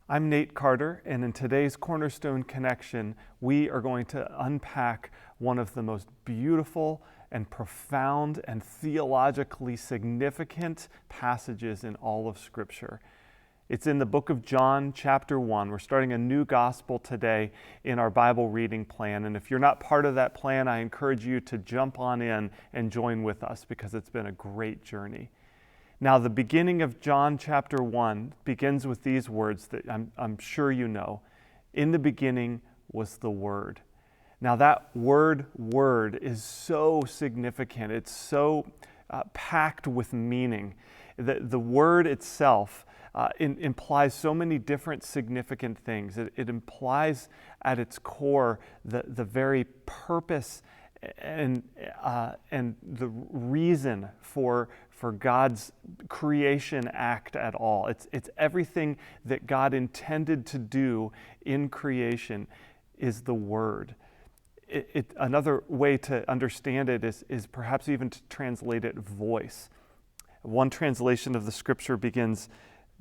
I'm Nate Carter, and in today's Cornerstone Connection, we are going to unpack one of the most beautiful and profound and theologically significant passages in all of Scripture. It's in the book of John, chapter 1. We're starting a new gospel today in our Bible reading plan, and if you're not part of that plan, I encourage you to jump on in and join with us because it's been a great journey. Now, the beginning of John chapter 1 begins with these words that I'm sure you know. In the beginning was the Word. Now, that word is so significant. It's so packed with meaning. The word itself implies so many different significant things. It implies at its core the very purpose and the reason for God's creation act at all. It's everything that God intended to do in creation is the Word. Another way to understand it is perhaps even to translate it voice. One translation of the scripture begins,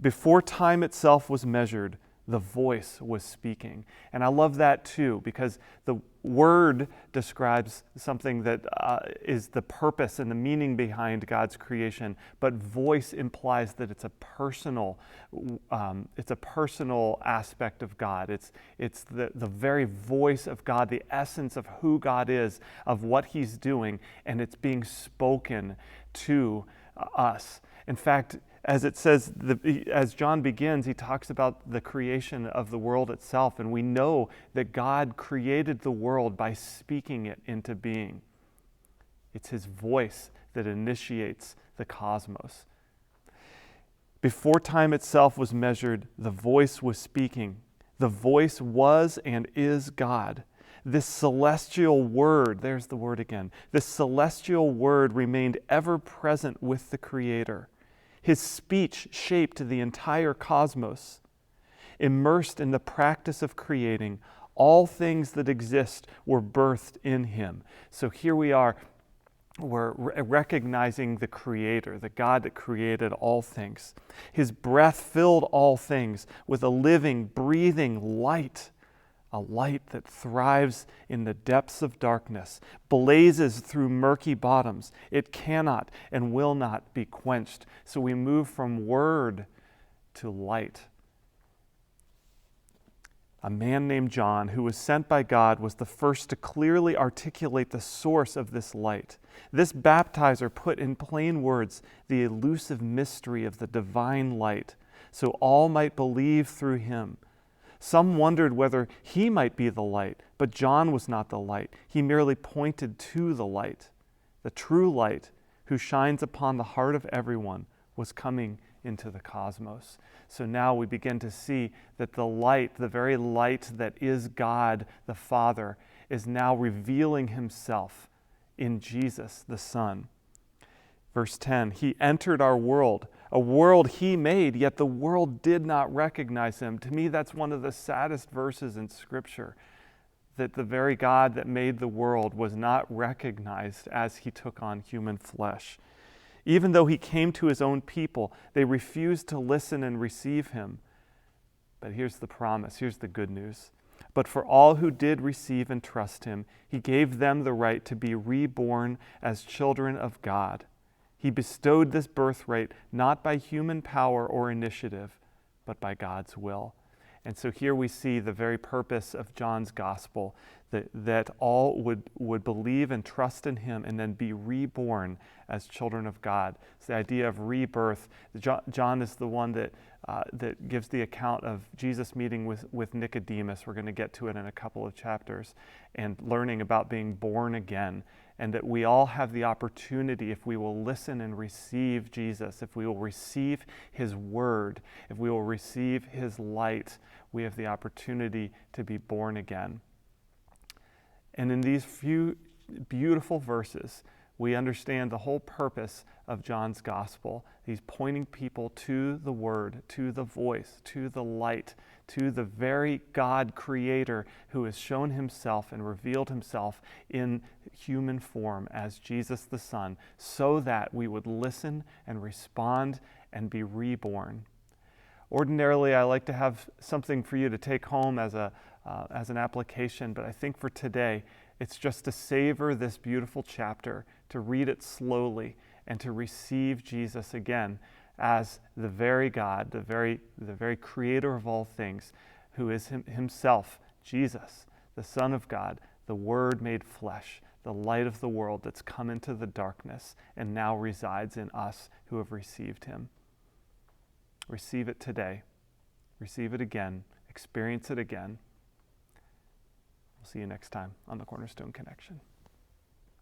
"Before time itself was measured, the voice was speaking." And I love that too, because the word describes something that is the purpose and the meaning behind God's creation, but voice implies that it's a personal aspect of God. It's the very voice of God, the essence of who God is, of what He's doing, and it's being spoken to us. In fact, as it says, as John begins, he talks about the creation of the world itself, and we know that God created the world by speaking it into being. It's His voice that initiates the cosmos. Before time itself was measured, the voice was speaking. The voice was and is God. This celestial word, there's the word again, this celestial word remained ever present with the Creator. His speech shaped the entire cosmos. Immersed in the practice of creating, all things that exist were birthed in Him. So here we are, we're recognizing the Creator, the God that created all things. His breath filled all things with a living, breathing light. A light that thrives in the depths of darkness, blazes through murky bottoms. It cannot and will not be quenched. So we move from word to light. A man named John, who was sent by God, was the first to clearly articulate the source of this light. This baptizer put in plain words the elusive mystery of the divine light, so all might believe through him. Some wondered whether he might be the light, but John was not the light. He merely pointed to the light. The true light, who shines upon the heart of everyone, was coming into the cosmos. So now we begin to see that the light, the very light that is God the Father, is now revealing Himself in Jesus the Son. Verse 10, He entered our world, a world He made, yet the world did not recognize Him. To me, that's one of the saddest verses in Scripture, that the very God that made the world was not recognized as He took on human flesh. Even though He came to His own people, they refused to listen and receive Him. But here's the promise, here's the good news. But for all who did receive and trust Him, He gave them the right to be reborn as children of God. He bestowed this birthright not by human power or initiative, but by God's will. And so here we see the very purpose of John's gospel, that all would believe and trust in Him and then be reborn as children of God. It's the idea of rebirth. John is the one that gives the account of Jesus meeting with Nicodemus. We're going to get to it in a couple of chapters, and learning about being born again. And that we all have the opportunity, if we will listen and receive Jesus, if we will receive His word, if we will receive His light, we have the opportunity to be born again. And in these few beautiful verses, we understand the whole purpose of John's gospel. He's pointing people to the Word, to the voice, to the light, to the very God Creator who has shown Himself and revealed Himself in human form as Jesus the Son, so that we would listen and respond and be reborn. Ordinarily, I like to have something for you to take home as an application, but I think for today, it's just to savor this beautiful chapter, to read it slowly, and to receive Jesus again as the very God, the very creator of all things, who is himself, Jesus, the Son of God, the Word made flesh, the light of the world that's come into the darkness and now resides in us who have received him. Receive it today. Receive it again. Experience it again. We'll see you next time on the Cornerstone Connection.